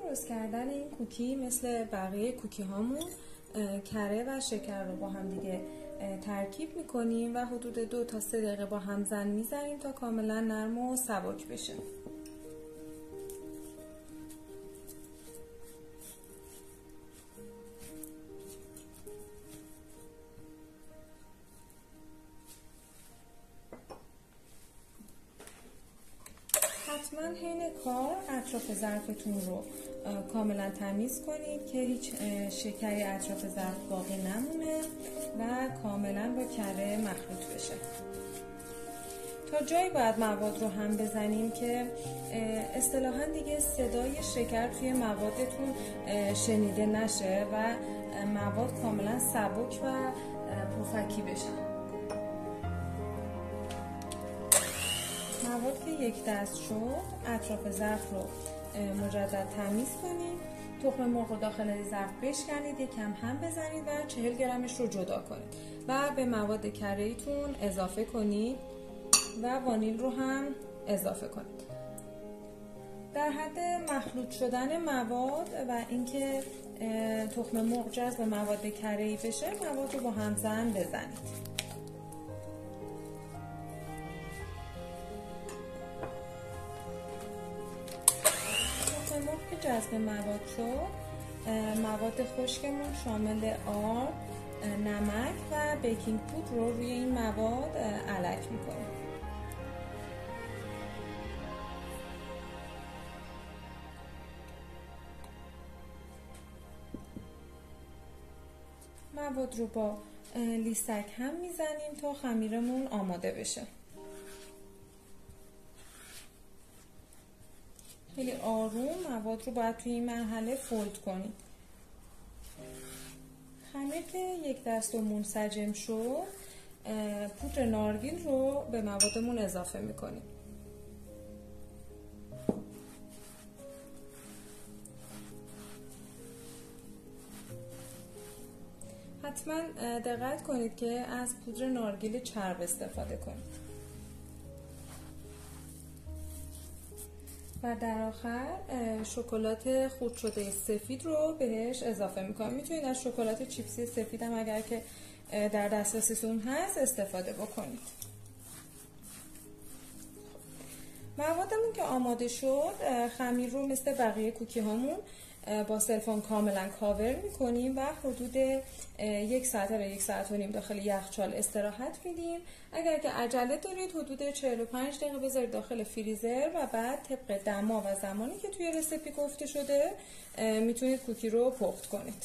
درست کردن این کوکی مثل بقیه کوکی هامون کره و شکر رو با هم دیگه ترکیب میکنیم و حدود 2 تا 3 دقیقه با هم زن میزنیم تا کاملا نرم و سبک بشه. حتما حین کار اطراف ظرفتون رو کاملا تمیز کنید که هیچ شکری اطراف ظرف باقی نمونه و کاملا با کره مخلوط بشه. تا جایی باید مواد رو هم بزنیم که اصطلاحاً دیگه صدای شکر توی موادتون شنیده نشه و مواد کاملا سبک و پفکی بشن. مواد که یک دست شد اطراف ظرف رو مجدد تمیز کنید. تخم مرغ رو داخل ظرف بشکنید، یکم هم بزنید و 40 گرمش رو جدا کنید و به مواد کره‌ایتون اضافه کنید و وانیل رو هم اضافه کنید. در حد مخلوط شدن مواد و اینکه تخم مرغ جذب مواد کره‌ای بشه مواد رو با همزن بزنید. که جذب مواد شد، مواد خشکمون شامل آرد، نمک و بیکینگ پودر رو روی این مواد علک میکنیم. مواد رو با لیستک هم میزنیم تا خمیرمون آماده بشه. خیلی آروم مواد رو باید توی این مرحله فولد کنید. خمیر که یک دست و منسجم شد، پودر نارگیل رو به موادمون اضافه میکنیم. حتما دقت کنید که از پودر نارگیل چرب استفاده کنید. و در آخر شکلات خرد شده سفید رو بهش اضافه میکنم. میتونید از شکلات چیپسی سفید هم اگر که در دسترسیتون هست استفاده بکنید. موادمون که آماده شد، خمیر رو مثل بقیه کوکی هامون با سلفون کاملا کاور میکنیم و حدود 1 ساعت تا 1 ساعت و نیم داخل یخچال استراحت میدیم. اگر که عجله دارید حدود 45 دقیقه بذارید داخل فریزر و بعد طبق دما و زمانی که توی رسیپی گفته شده میتونید کوکی رو پخت کنید.